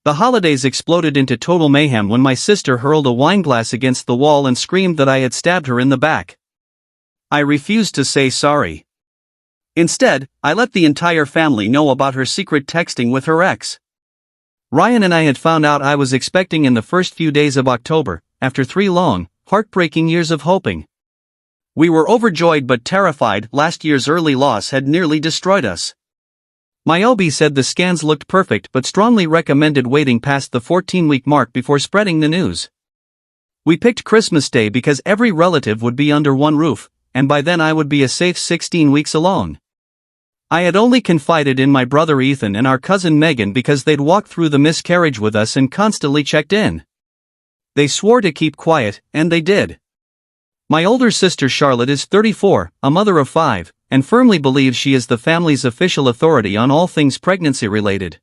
The holidays exploded into total mayhem when my sister hurled a wineglass against the wall and screamed that I had stabbed her in the back. I refused to say sorry. Instead, I let the entire family know about her secret texting with her ex. Ryan and I had found out I was expecting in the first few days of October, after 3 long, heartbreaking years of hoping. We were overjoyed but terrified. Last year's early loss had nearly destroyed us. My OB said the scans looked perfect but strongly recommended waiting past the 14-week mark before spreading the news. We picked Christmas Day because every relative would be under one roof, and by then I would be a safe 16 weeks alone. I had only confided in my brother Ethan and our cousin Megan because they'd walked through the miscarriage with us and constantly checked in. They swore to keep quiet, and they did. My older sister Charlotte is 34, a mother of 5, and firmly believes she is the family's official authority on all things pregnancy-related.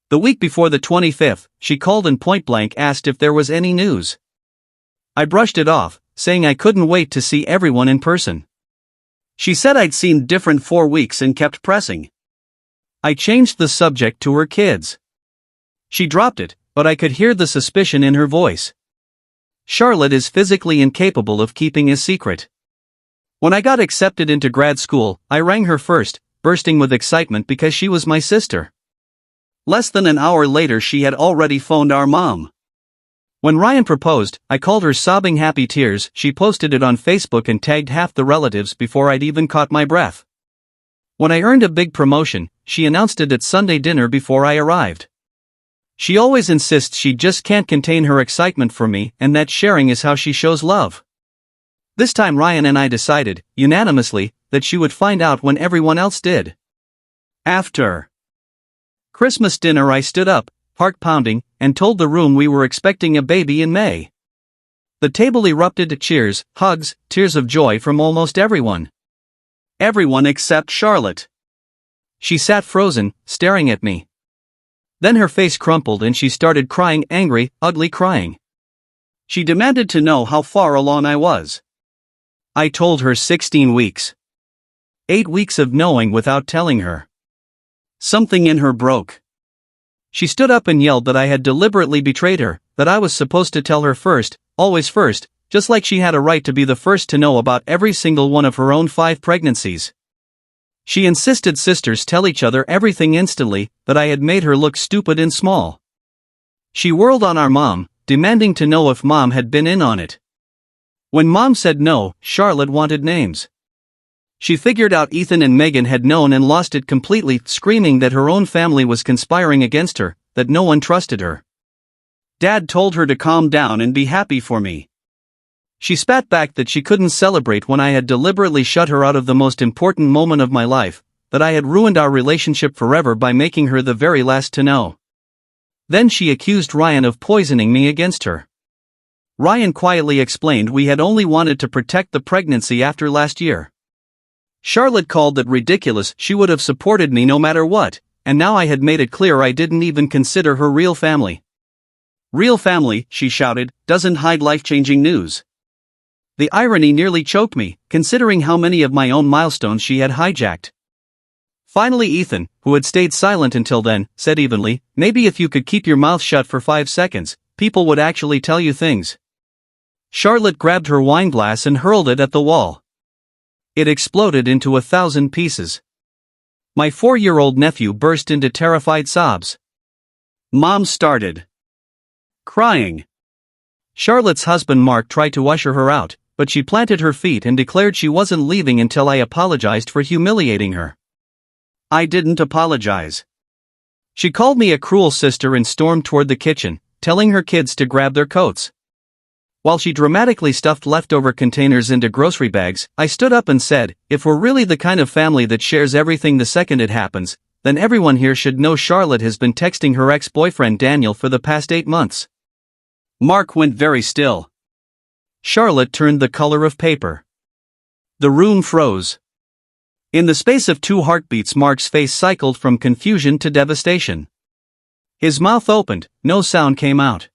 The week before the 25th, she called and point-blank asked if there was any news. I brushed it off, saying I couldn't wait to see everyone in person. She said I'd seen different 4 weeks and kept pressing. I changed the subject to her kids. She dropped it, but I could hear the suspicion in her voice. Charlotte is physically incapable of keeping a secret. When I got accepted into grad school, I rang her first, bursting with excitement because she was my sister. Less than an hour later she had already phoned our mom. When Ryan proposed, I called her sobbing happy tears. She posted it on Facebook and tagged half the relatives before I'd even caught my breath. When I earned a big promotion, she announced it at Sunday dinner before I arrived. She always insists she just can't contain her excitement for me and that sharing is how she shows love. This time Ryan and I decided, unanimously, that she would find out when everyone else did. After Christmas dinner I stood up, heart pounding, and told the room we were expecting a baby in May. The table erupted, cheers, hugs, tears of joy from almost everyone. Everyone except Charlotte. She sat frozen, staring at me. Then her face crumpled and she started crying, angry, ugly crying. She demanded to know how far along I was. I told her 16 weeks. 8 weeks of knowing without telling her. Something in her broke. She stood up and yelled that I had deliberately betrayed her, that I was supposed to tell her first, always first, just like she had a right to be the first to know about every single one of her own 5 pregnancies. She insisted sisters tell each other everything instantly, that I had made her look stupid and small. She whirled on our mom, demanding to know if mom had been in on it. When mom said no, Charlotte wanted names. She figured out Ethan and Megan had known and lost it completely, screaming that her own family was conspiring against her, that no one trusted her. Dad told her to calm down and be happy for me. She spat back that she couldn't celebrate when I had deliberately shut her out of the most important moment of my life, that I had ruined our relationship forever by making her the very last to know. Then she accused Ryan of poisoning me against her. Ryan quietly explained we had only wanted to protect the pregnancy after last year. Charlotte called that ridiculous. She would have supported me no matter what, and now I had made it clear I didn't even consider her real family. Real family, she shouted, doesn't hide life-changing news. The irony nearly choked me, considering how many of my own milestones she had hijacked. Finally Ethan, who had stayed silent until then, said evenly, maybe if you could keep your mouth shut for 5 seconds, people would actually tell you things. Charlotte grabbed her wineglass and hurled it at the wall. It exploded into 1,000 pieces. My 4-year-old nephew burst into terrified sobs. Mom started crying. Charlotte's husband Mark tried to usher her out, but she planted her feet and declared she wasn't leaving until I apologized for humiliating her. I didn't apologize. She called me a cruel sister and stormed toward the kitchen, telling her kids to grab their coats. While she dramatically stuffed leftover containers into grocery bags, I stood up and said, if we're really the kind of family that shares everything the second it happens, then everyone here should know Charlotte has been texting her ex-boyfriend Daniel for the past 8 months. Mark went very still. Charlotte turned the color of paper. The room froze. In the space of 2 heartbeats Mark's face cycled from confusion to devastation. His mouth opened, no sound came out.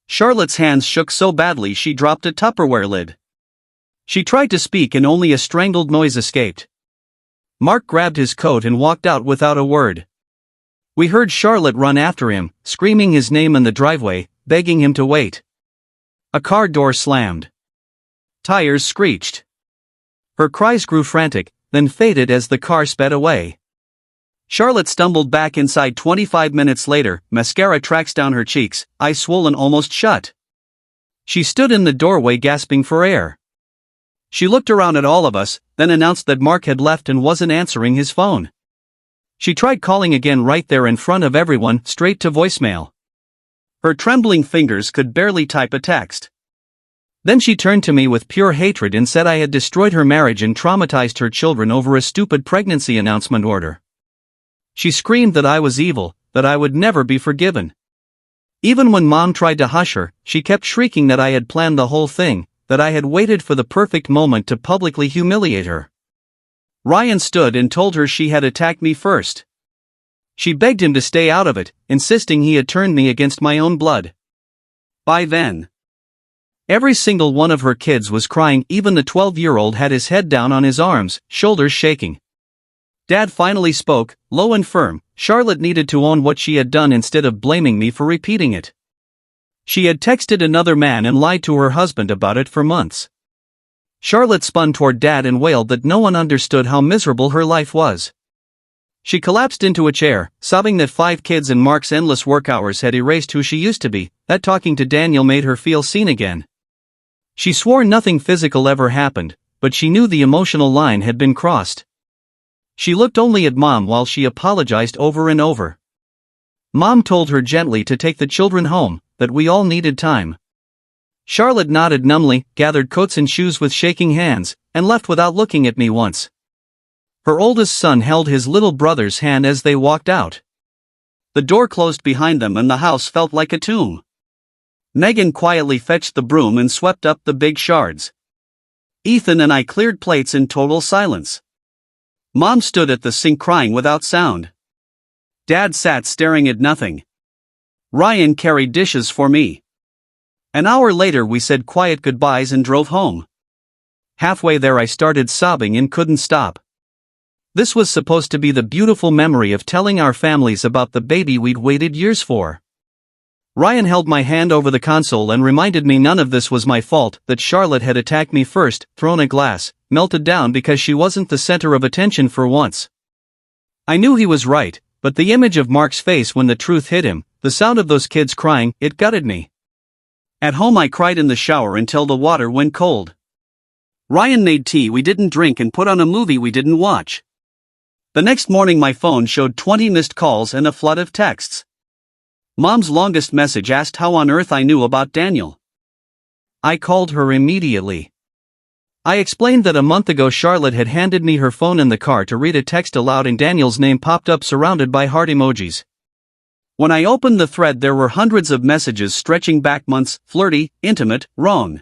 Charlotte's hands shook so badly she dropped a Tupperware lid. She tried to speak and only a strangled noise escaped. Mark grabbed his coat and walked out without a word. We heard Charlotte run after him, screaming his name in the driveway, begging him to wait. A car door slammed. Tires screeched. Her cries grew frantic, then faded as the car sped away. Charlotte stumbled back inside 25 minutes later, mascara tracks down her cheeks, eyes swollen almost shut. She stood in the doorway gasping for air. She looked around at all of us, then announced that Mark had left and wasn't answering his phone. She tried calling again right there in front of everyone, straight to voicemail. Her trembling fingers could barely type a text. Then she turned to me with pure hatred and said I had destroyed her marriage and traumatized her children over a stupid pregnancy announcement order. She screamed that I was evil, that I would never be forgiven. Even when Mom tried to hush her, she kept shrieking that I had planned the whole thing, that I had waited for the perfect moment to publicly humiliate her. Ryan stood and told her she had attacked me first. She begged him to stay out of it, insisting he had turned me against my own blood. By then, every single one of her kids was crying. Even the 12-year-old had his head down on his arms, shoulders shaking. Dad finally spoke, low and firm. Charlotte needed to own what she had done instead of blaming me for repeating it. She had texted another man and lied to her husband about it for months. Charlotte spun toward Dad and wailed that no one understood how miserable her life was. She collapsed into a chair, sobbing that 5 kids and Mark's endless work hours had erased who she used to be, that talking to Daniel made her feel seen again. She swore nothing physical ever happened, but she knew the emotional line had been crossed. She looked only at Mom while she apologized over and over. Mom told her gently to take the children home, that we all needed time. Charlotte nodded numbly, gathered coats and shoes with shaking hands, and left without looking at me once. Her oldest son held his little brother's hand as they walked out. The door closed behind them and the house felt like a tomb. Megan quietly fetched the broom and swept up the big shards. Ethan and I cleared plates in total silence. Mom stood at the sink crying without sound. Dad sat staring at nothing. Ryan carried dishes for me. An hour later we said quiet goodbyes and drove home. Halfway there I started sobbing and couldn't stop. This was supposed to be the beautiful memory of telling our families about the baby we'd waited years for. Ryan held my hand over the console and reminded me none of this was my fault, that Charlotte had attacked me first, thrown a glass, melted down because she wasn't the center of attention for once. I knew he was right, but the image of Mark's face when the truth hit him, the sound of those kids crying, it gutted me. At home I cried in the shower until the water went cold. Ryan made tea we didn't drink and put on a movie we didn't watch. The next morning my phone showed 20 missed calls and a flood of texts. Mom's longest message asked how on earth I knew about Daniel. I called her immediately. I explained that a month ago Charlotte had handed me her phone in the car to read a text aloud and Daniel's name popped up surrounded by heart emojis. When I opened the thread there were hundreds of messages stretching back months, flirty, intimate, wrong.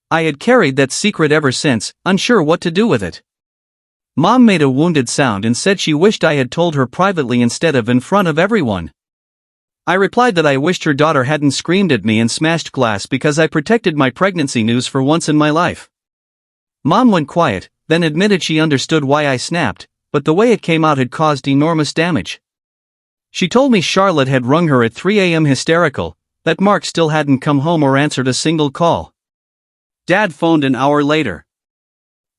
I had carried that secret ever since, unsure what to do with it. Mom made a wounded sound and said she wished I had told her privately instead of in front of everyone. I replied that I wished her daughter hadn't screamed at me and smashed glass because I protected my pregnancy news for once in my life. Mom went quiet, then admitted she understood why I snapped, but the way it came out had caused enormous damage. She told me Charlotte had rung her at 3 a.m. hysterical, that Mark still hadn't come home or answered a single call. Dad phoned an hour later.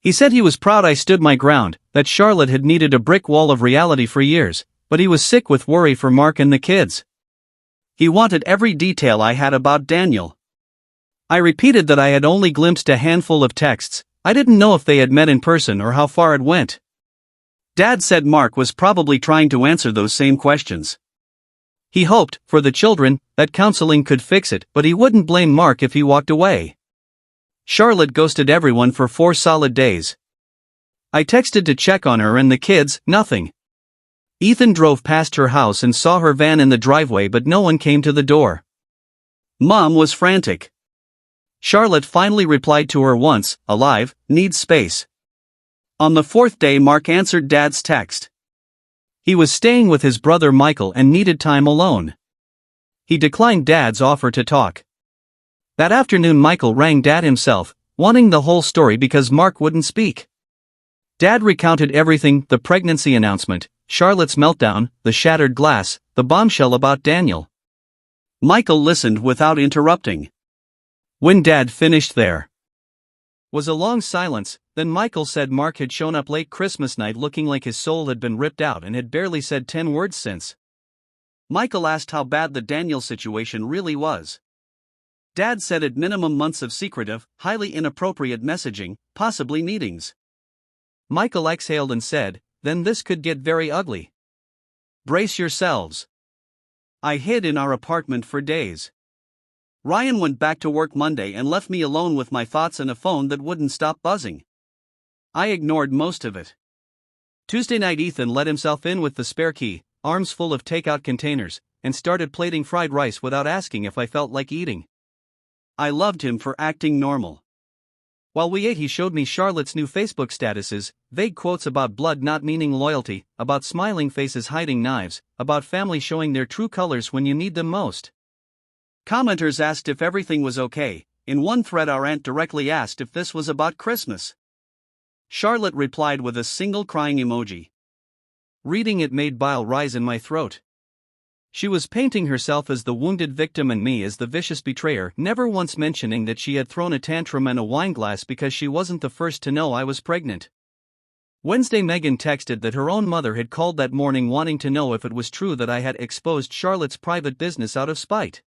He said he was proud I stood my ground, that Charlotte had needed a brick wall of reality for years, but he was sick with worry for Mark and the kids. He wanted every detail I had about Daniel. I repeated that I had only glimpsed a handful of texts. I didn't know if they had met in person or how far it went. Dad said Mark was probably trying to answer those same questions. He hoped, for the children, that counseling could fix it, but he wouldn't blame Mark if he walked away. Charlotte ghosted everyone for 4 solid days. I texted to check on her and the kids, nothing. Ethan drove past her house and saw her van in the driveway but no one came to the door. Mom was frantic. Charlotte finally replied to her once, alive, needs space. On the 4th day Mark answered Dad's text. He was staying with his brother Michael and needed time alone. He declined Dad's offer to talk. That afternoon Michael rang Dad himself, wanting the whole story because Mark wouldn't speak. Dad recounted everything, the pregnancy announcement, Charlotte's meltdown, the shattered glass, the bombshell about Daniel. Michael listened without interrupting. When Dad finished there was a long silence, then Michael said Mark had shown up late Christmas night looking like his soul had been ripped out and had barely said 10 words since. Michael asked how bad the Daniel situation really was. Dad said at minimum months of secretive, highly inappropriate messaging, possibly meetings. Michael exhaled and said, then this could get very ugly. Brace yourselves. I hid in our apartment for days. Ryan went back to work Monday and left me alone with my thoughts and a phone that wouldn't stop buzzing. I ignored most of it. Tuesday night Ethan let himself in with the spare key, arms full of takeout containers, and started plating fried rice without asking if I felt like eating. I loved him for acting normal. While we ate he showed me Charlotte's new Facebook statuses, vague quotes about blood not meaning loyalty, about smiling faces hiding knives, about family showing their true colors when you need them most. Commenters asked if everything was okay. In one thread our aunt directly asked if this was about Christmas. Charlotte replied with a single crying emoji. Reading it made bile rise in my throat. She was painting herself as the wounded victim and me as the vicious betrayer, never once mentioning that she had thrown a tantrum and a wineglass because she wasn't the first to know I was pregnant. Wednesday Megan texted that her own mother had called that morning wanting to know if it was true that I had exposed Charlotte's private business out of spite.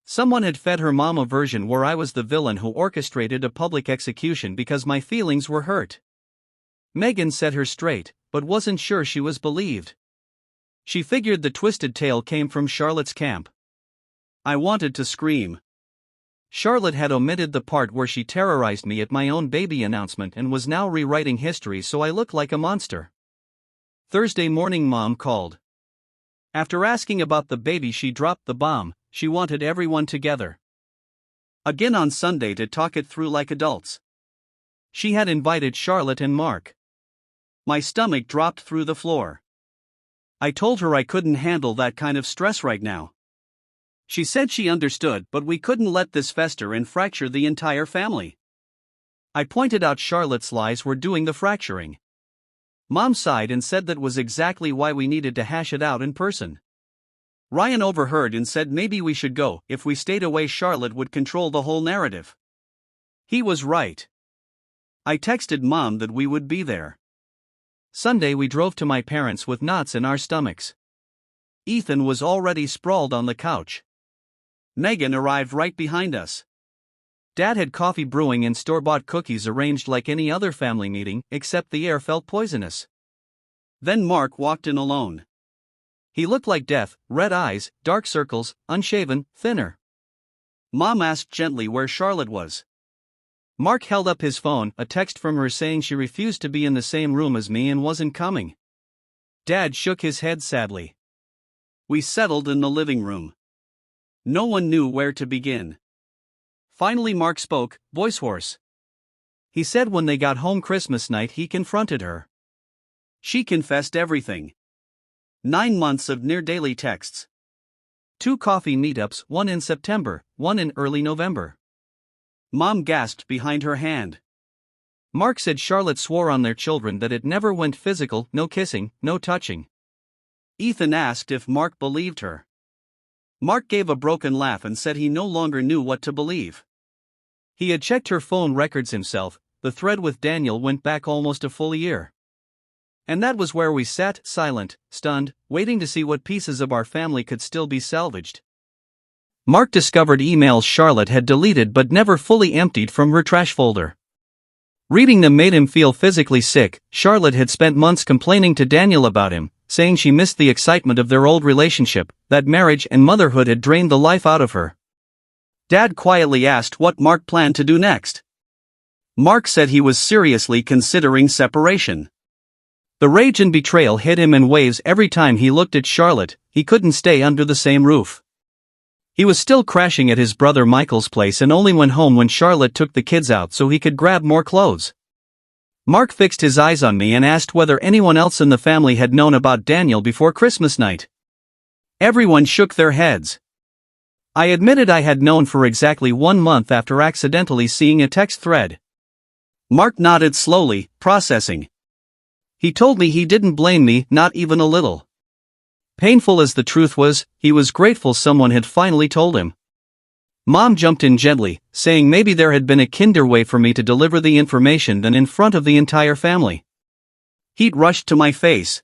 Someone had fed her mom a version where I was the villain who orchestrated a public execution because my feelings were hurt. Megan set her straight, but wasn't sure she was believed. She figured the twisted tale came from Charlotte's camp. I wanted to scream. Charlotte had omitted the part where she terrorized me at my own baby announcement and was now rewriting history so I look like a monster. Thursday morning Mom called. After asking about the baby she dropped the bomb. She wanted everyone together again on Sunday to talk it through like adults. She had invited Charlotte and Mark. My stomach dropped through the floor. I told her I couldn't handle that kind of stress right now. She said she understood, but we couldn't let this fester and fracture the entire family. I pointed out Charlotte's lies were doing the fracturing. Mom sighed and said that was exactly why we needed to hash it out in person. Ryan overheard and said maybe we should go. If we stayed away Charlotte would control the whole narrative. He was right. I texted Mom that we would be there. Sunday we drove to my parents with knots in our stomachs. Ethan was already sprawled on the couch. Megan arrived right behind us. Dad had coffee brewing and store-bought cookies arranged like any other family meeting, except the air felt poisonous. Then Mark walked in alone. He looked like death, red eyes, dark circles, unshaven, thinner. Mom asked gently where Charlotte was. Mark held up his phone, a text from her saying she refused to be in the same room as me and wasn't coming. Dad shook his head sadly. We settled in the living room. No one knew where to begin. Finally Mark spoke, voice hoarse. He said when they got home Christmas night he confronted her. She confessed everything. 9 months of near-daily texts. 2 coffee meetups, one in September, one in early November. Mom gasped behind her hand. Mark said Charlotte swore on their children that it never went physical, no kissing, no touching. Ethan asked if Mark believed her. Mark gave a broken laugh and said he no longer knew what to believe. He had checked her phone records himself. The thread with Daniel went back almost a full year. And that was where we sat, silent, stunned, waiting to see what pieces of our family could still be salvaged. Mark discovered emails Charlotte had deleted but never fully emptied from her trash folder. Reading them made him feel physically sick. Charlotte had spent months complaining to Daniel about him, saying she missed the excitement of their old relationship, that marriage and motherhood had drained the life out of her. Dad quietly asked what Mark planned to do next. Mark said he was seriously considering separation. The rage and betrayal hit him in waves every time he looked at Charlotte. He couldn't stay under the same roof. He was still crashing at his brother Michael's place and only went home when Charlotte took the kids out so he could grab more clothes. Mark fixed his eyes on me and asked whether anyone else in the family had known about Daniel before Christmas night. Everyone shook their heads. I admitted I had known for exactly 1 month after accidentally seeing a text thread. Mark nodded slowly, processing. He told me he didn't blame me, not even a little. Painful as the truth was, he was grateful someone had finally told him. Mom jumped in gently, saying maybe there had been a kinder way for me to deliver the information than in front of the entire family. Heat rushed to my face.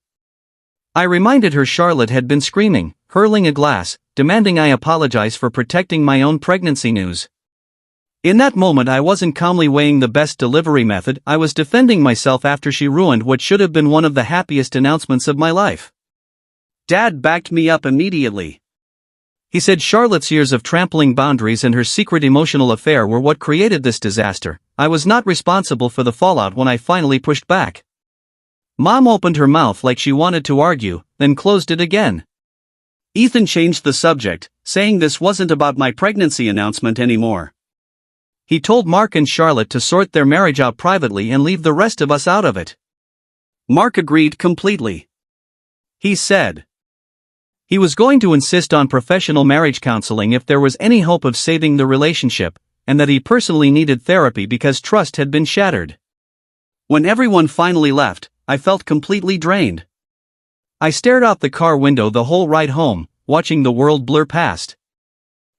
I reminded her Charlotte had been screaming, hurling a glass, demanding I apologize for protecting my own pregnancy news. In that moment I wasn't calmly weighing the best delivery method, I was defending myself after she ruined what should have been one of the happiest announcements of my life. Dad backed me up immediately. He said Charlotte's years of trampling boundaries and her secret emotional affair were what created this disaster. I was not responsible for the fallout when I finally pushed back. Mom opened her mouth like she wanted to argue, then closed it again. Ethan changed the subject, saying this wasn't about my pregnancy announcement anymore. He told Mark and Charlotte to sort their marriage out privately and leave the rest of us out of it. Mark agreed completely. He said he was going to insist on professional marriage counseling if there was any hope of saving the relationship, and that he personally needed therapy because trust had been shattered. When everyone finally left, I felt completely drained. I stared out the car window the whole ride home, watching the world blur past.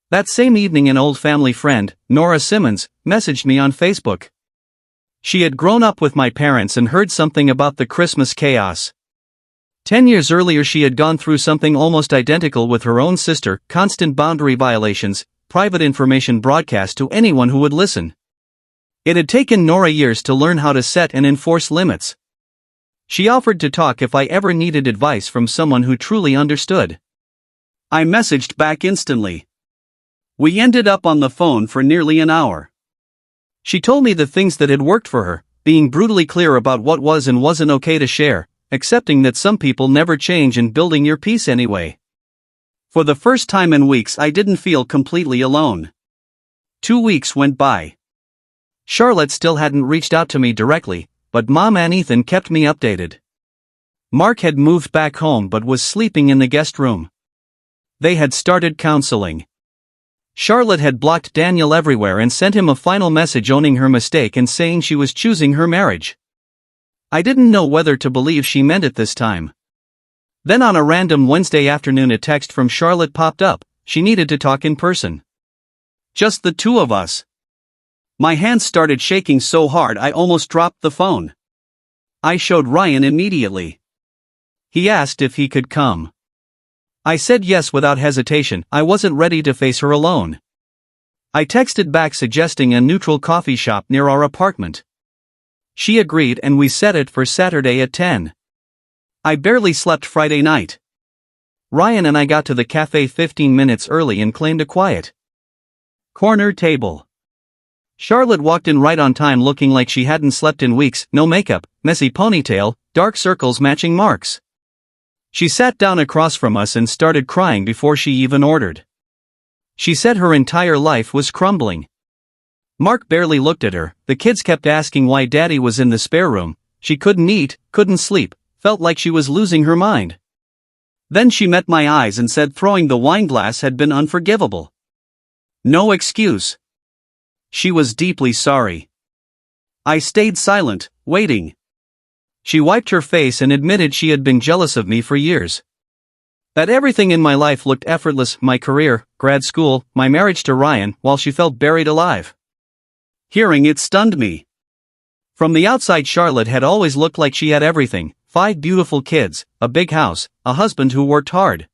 That same evening an old family friend, Nora Simmons, messaged me on Facebook. She had grown up with my parents and heard something about the Christmas chaos. 10 years earlier she had gone through something almost identical with her own sister, constant boundary violations, private information broadcast to anyone who would listen. It had taken Nora years to learn how to set and enforce limits. She offered to talk if I ever needed advice from someone who truly understood. I messaged back instantly. We ended up on the phone for nearly an hour. She told me the things that had worked for her, being brutally clear about what was and wasn't okay to share, accepting that some people never change and building your peace anyway. For the first time in weeks I didn't feel completely alone. 2 weeks went by. Charlotte still hadn't reached out to me directly, but Mom and Ethan kept me updated. Mark had moved back home but was sleeping in the guest room. They had started counseling. Charlotte had blocked Daniel everywhere and sent him a final message owning her mistake and saying she was choosing her marriage. I didn't know whether to believe she meant it this time. Then on a random Wednesday afternoon a text from Charlotte popped up. She needed to talk in person. Just the two of us. My hands started shaking so hard I almost dropped the phone. I showed Ryan immediately. He asked if he could come. I said yes without hesitation. I wasn't ready to face her alone. I texted back suggesting a neutral coffee shop near our apartment. She agreed and we set it for Saturday at 10. I barely slept Friday night. Ryan and I got to the cafe 15 minutes early and claimed a quiet corner table. Charlotte walked in right on time looking like she hadn't slept in weeks, no makeup, messy ponytail, dark circles matching Mark's. She sat down across from us and started crying before she even ordered. She said her entire life was crumbling. Mark barely looked at her. The kids kept asking why Daddy was in the spare room. She couldn't eat, couldn't sleep, felt like she was losing her mind. Then she met my eyes and said throwing the wine glass had been unforgivable. No excuse. She was deeply sorry. I stayed silent, waiting. She wiped her face and admitted she had been jealous of me for years. That everything in my life looked effortless, my career, grad school, my marriage to Ryan, while she felt buried alive. Hearing it stunned me. From the outside Charlotte had always looked like she had everything, 5 beautiful kids, a big house, a husband who worked hard.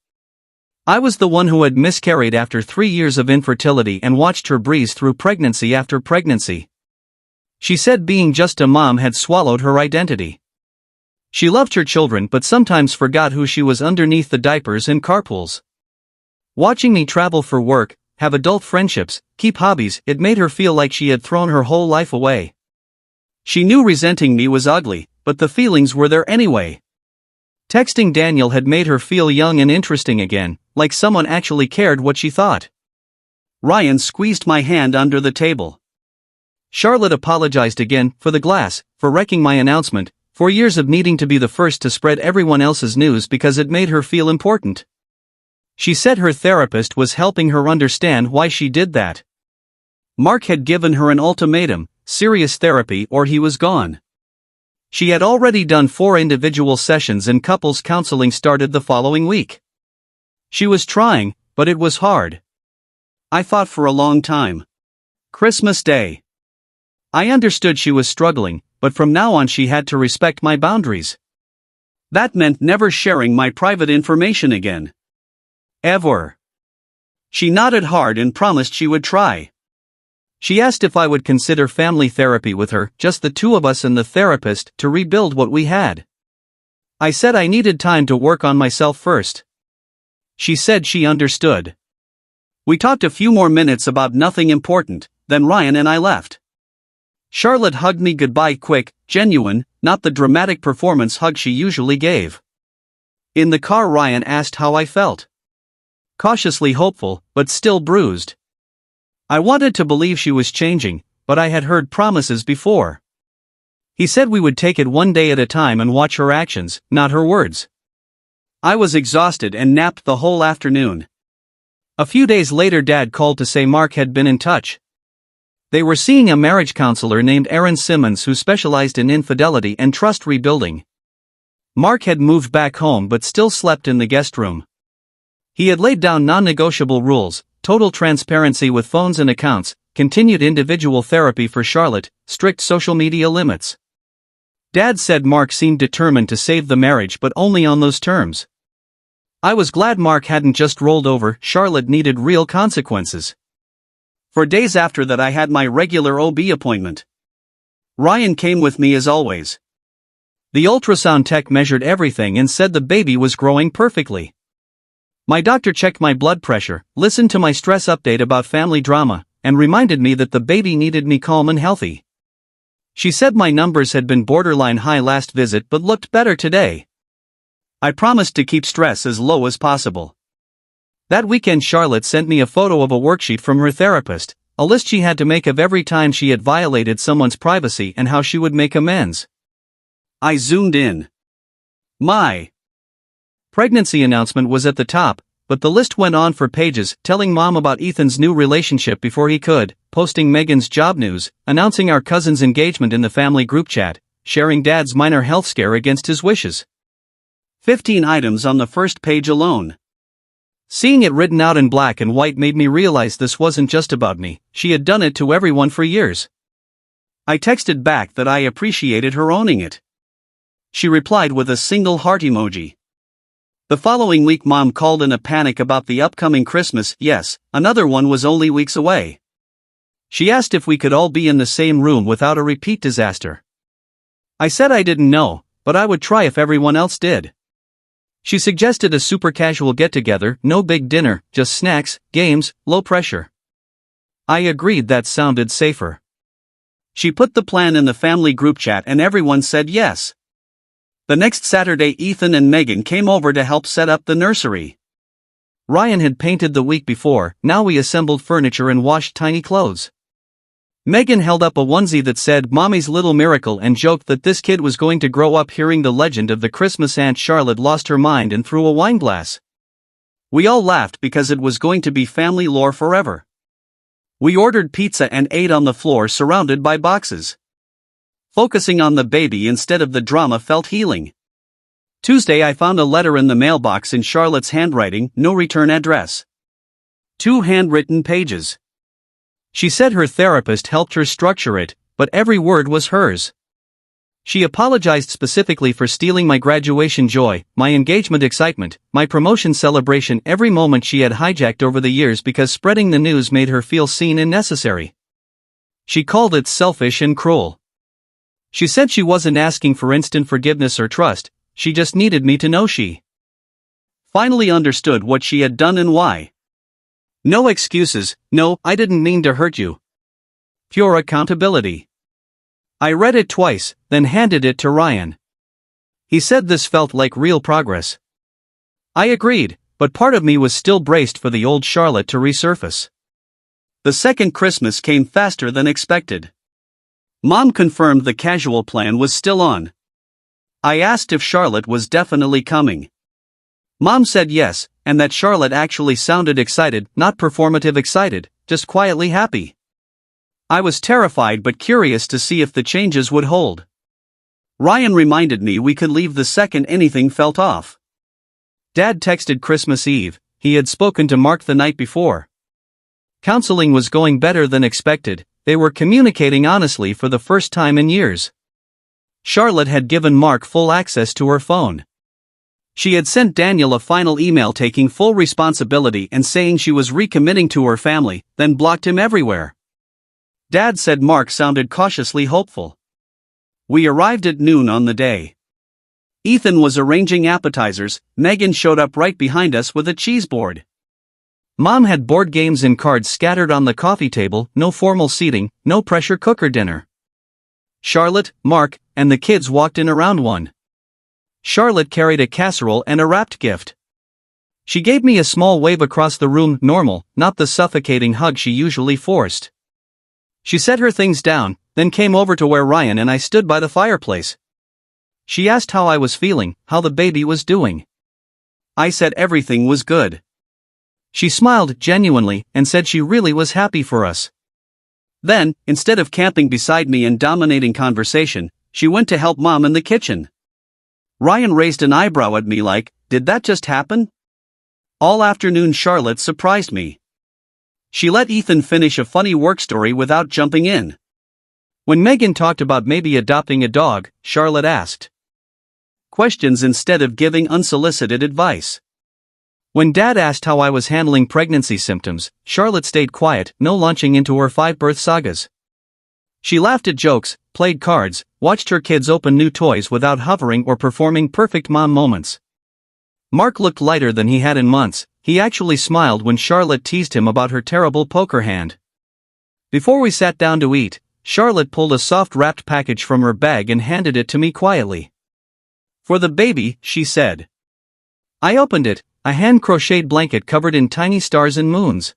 I was the one who had miscarried after 3 years of infertility and watched her breeze through pregnancy after pregnancy. She said being just a mom had swallowed her identity. She loved her children but sometimes forgot who she was underneath the diapers and carpools. Watching me travel for work, have adult friendships, keep hobbies, it made her feel like she had thrown her whole life away. She knew resenting me was ugly, but the feelings were there anyway. Texting Daniel had made her feel young and interesting again, like someone actually cared what she thought. Ryan squeezed my hand under the table. Charlotte apologized again, for the glass, for wrecking my announcement, for years of needing to be the first to spread everyone else's news because it made her feel important. She said her therapist was helping her understand why she did that. Mark had given her an ultimatum, serious therapy or he was gone. She had already done 4 individual sessions and couples counseling started the following week. She was trying, but it was hard. I fought for a long time. Christmas Day. I understood she was struggling, but from now on she had to respect my boundaries. That meant never sharing my private information again. Ever. She nodded hard and promised she would try. She asked if I would consider family therapy with her, just the 2 of us and the therapist, to rebuild what we had. I said I needed time to work on myself first. She said she understood. We talked a few more minutes about nothing important, then Ryan and I left. Charlotte hugged me goodbye quick, genuine, not the dramatic performance hug she usually gave. In the car Ryan asked how I felt. Cautiously hopeful, but still bruised. I wanted to believe she was changing, but I had heard promises before. He said we would take it one day at a time and watch her actions, not her words. I was exhausted and napped the whole afternoon. A few days later Dad called to say Mark had been in touch. They were seeing a marriage counselor named Aaron Simmons who specialized in infidelity and trust rebuilding. Mark had moved back home but still slept in the guest room. He had laid down non-negotiable rules: total transparency with phones and accounts, continued individual therapy for Charlotte, strict social media limits. Dad said Mark seemed determined to save the marriage but only on those terms. I was glad Mark hadn't just rolled over. Charlotte needed real consequences. For days after that I had my regular OB appointment. Ryan came with me as always. The ultrasound tech measured everything and said the baby was growing perfectly. My doctor checked my blood pressure, listened to my stress update about family drama, and reminded me that the baby needed me calm and healthy. She said my numbers had been borderline high last visit but looked better today. I promised to keep stress as low as possible. That weekend Charlotte sent me a photo of a worksheet from her therapist, a list she had to make of every time she had violated someone's privacy and how she would make amends. I zoomed in. My pregnancy announcement was at the top, but the list went on for pages, telling Mom about Ethan's new relationship before he could, posting Megan's job news, announcing our cousin's engagement in the family group chat, sharing Dad's minor health scare against his wishes. 15 items on the first page alone. Seeing it written out in black and white made me realize this wasn't just about me. She had done it to everyone for years. I texted back that I appreciated her owning it. She replied with a single heart emoji. The following week Mom called in a panic about the upcoming Christmas. Yes, another one was only weeks away. She asked if we could all be in the same room without a repeat disaster. I said I didn't know, but I would try if everyone else did. She suggested a super casual get-together, no big dinner, just snacks, games, low pressure. I agreed that sounded safer. She put the plan in the family group chat and everyone said yes. The next Saturday Ethan and Megan came over to help set up the nursery. Ryan had painted the week before. Now we assembled furniture and washed tiny clothes. Megan held up a onesie that said "Mommy's Little Miracle" and joked that this kid was going to grow up hearing the legend of the Christmas aunt. Charlotte lost her mind and threw a wine glass. We all laughed because it was going to be family lore forever. We ordered pizza and ate on the floor surrounded by boxes. Focusing on the baby instead of the drama felt healing. Tuesday I found a letter in the mailbox in Charlotte's handwriting, no return address. 2 handwritten pages. She said her therapist helped her structure it, but every word was hers. She apologized specifically for stealing my graduation joy, my engagement excitement, my promotion celebration, every moment she had hijacked over the years because spreading the news made her feel seen and necessary. She called it selfish and cruel. She said she wasn't asking for instant forgiveness or trust, she just needed me to know she finally understood what she had done and why. No excuses. No, I didn't mean to hurt you. Pure accountability. I read it twice, then handed it to Ryan. He said this felt like real progress. I agreed, but part of me was still braced for the old Charlotte to resurface. The second Christmas came faster than expected. Mom confirmed the casual plan was still on. I asked if Charlotte was definitely coming. Mom said yes, and that Charlotte actually sounded excited, not performative excited, just quietly happy. I was terrified but curious to see if the changes would hold. Ryan reminded me we could leave the second anything felt off. Dad texted Christmas Eve. He had spoken to Mark the night before. Counseling was going better than expected. They were communicating honestly for the first time in years. Charlotte had given Mark full access to her phone. She had sent Daniel a final email taking full responsibility and saying she was recommitting to her family, then blocked him everywhere. Dad said Mark sounded cautiously hopeful. We arrived at noon on the day. Ethan was arranging appetizers. Megan showed up right behind us with a cheese board. Mom had board games and cards scattered on the coffee table, no formal seating, no pressure cooker dinner. Charlotte, Mark, and the kids walked in around one. Charlotte carried a casserole and a wrapped gift. She gave me a small wave across the room, normal, not the suffocating hug she usually forced. She set her things down, then came over to where Ryan and I stood by the fireplace. She asked how I was feeling, how the baby was doing. I said everything was good. She smiled genuinely and said she really was happy for us. Then, instead of camping beside me and dominating conversation, she went to help Mom in the kitchen. Ryan raised an eyebrow at me like, "Did that just happen?" All afternoon Charlotte surprised me. She let Ethan finish a funny work story without jumping in. When Megan talked about maybe adopting a dog, Charlotte asked questions instead of giving unsolicited advice. When Dad asked how I was handling pregnancy symptoms, Charlotte stayed quiet, no launching into her 5 birth sagas. She laughed at jokes, played cards, watched her kids open new toys without hovering or performing perfect mom moments. Mark looked lighter than he had in months. He actually smiled when Charlotte teased him about her terrible poker hand. Before we sat down to eat, Charlotte pulled a soft wrapped package from her bag and handed it to me quietly. "For the baby," she said. I opened it, a hand-crocheted blanket covered in tiny stars and moons.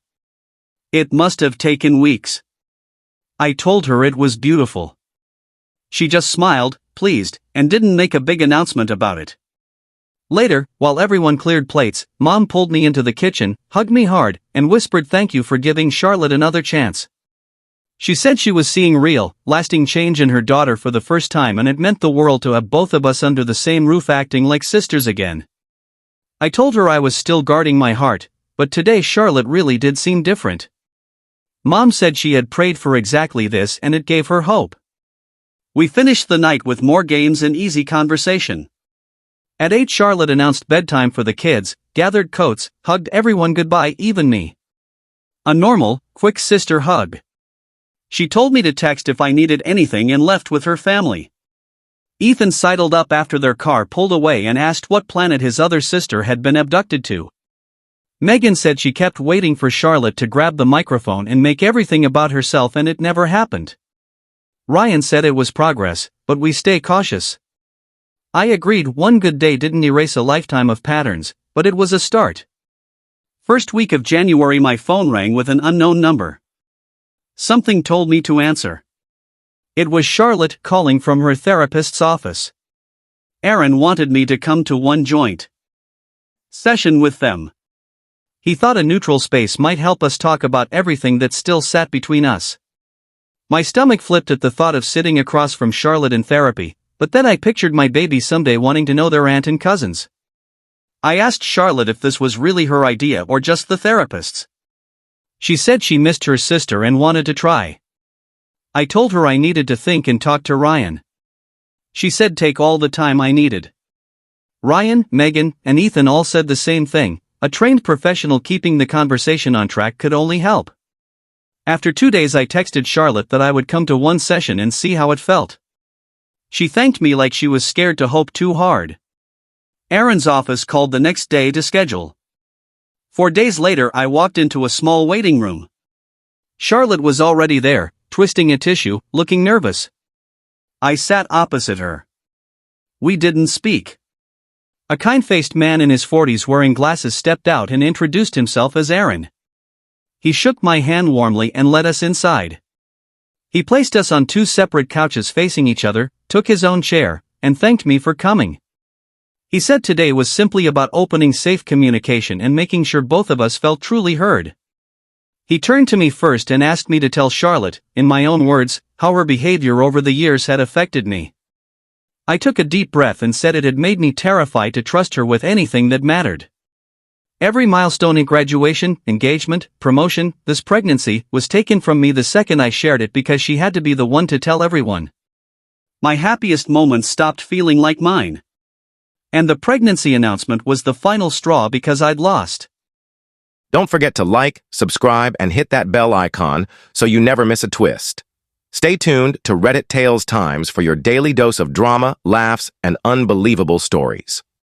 "It must have taken weeks." I told her it was beautiful. She just smiled, pleased, and didn't make a big announcement about it. Later, while everyone cleared plates, Mom pulled me into the kitchen, hugged me hard, and whispered thank you for giving Charlotte another chance. She said she was seeing real, lasting change in her daughter for the first time and it meant the world to have both of us under the same roof acting like sisters again. I told her I was still guarding my heart, but today Charlotte really did seem different. Mom said she had prayed for exactly this and it gave her hope. We finished the night with more games and easy conversation. At 8 Charlotte announced bedtime for the kids, gathered coats, hugged everyone goodbye, even me. A normal, quick sister hug. She told me to text if I needed anything and left with her family. Ethan sidled up after their car pulled away and asked what planet his other sister had been abducted to. Megan said she kept waiting for Charlotte to grab the microphone and make everything about herself and it never happened. Ryan said it was progress, but we stay cautious. I agreed one good day didn't erase a lifetime of patterns, but it was a start. First week of January my phone rang with an unknown number. Something told me to answer. It was Charlotte calling from her therapist's office. Aaron wanted me to come to one joint session with them. He thought a neutral space might help us talk about everything that still sat between us. My stomach flipped at the thought of sitting across from Charlotte in therapy, but then I pictured my baby someday wanting to know their aunt and cousins. I asked Charlotte if this was really her idea or just the therapist's. She said she missed her sister and wanted to try. I told her I needed to think and talk to Ryan. She said take all the time I needed. Ryan, Megan, and Ethan all said the same thing. A trained professional keeping the conversation on track could only help. After 2 days I texted Charlotte that I would come to one session and see how it felt. She thanked me like she was scared to hope too hard. Aaron's office called the next day to schedule. 4 days later I walked into a small waiting room. Charlotte was already there, twisting a tissue, looking nervous. I sat opposite her. We didn't speak. A kind-faced man in his 40s wearing glasses stepped out and introduced himself as Aaron. He shook my hand warmly and led us inside. He placed us on 2 separate couches facing each other, took his own chair, and thanked me for coming. He said today was simply about opening safe communication and making sure both of us felt truly heard. He turned to me first and asked me to tell Charlotte, in my own words, how her behavior over the years had affected me. I took a deep breath and said it had made me terrified to trust her with anything that mattered. Every milestone in graduation, engagement, promotion, this pregnancy, was taken from me the second I shared it because she had to be the one to tell everyone. My happiest moments stopped feeling like mine. And the pregnancy announcement was the final straw because I'd lost. Don't forget to like, subscribe, and hit that bell icon so you never miss a twist. Stay tuned to Reddit Tales Times for your daily dose of drama, laughs, and unbelievable stories.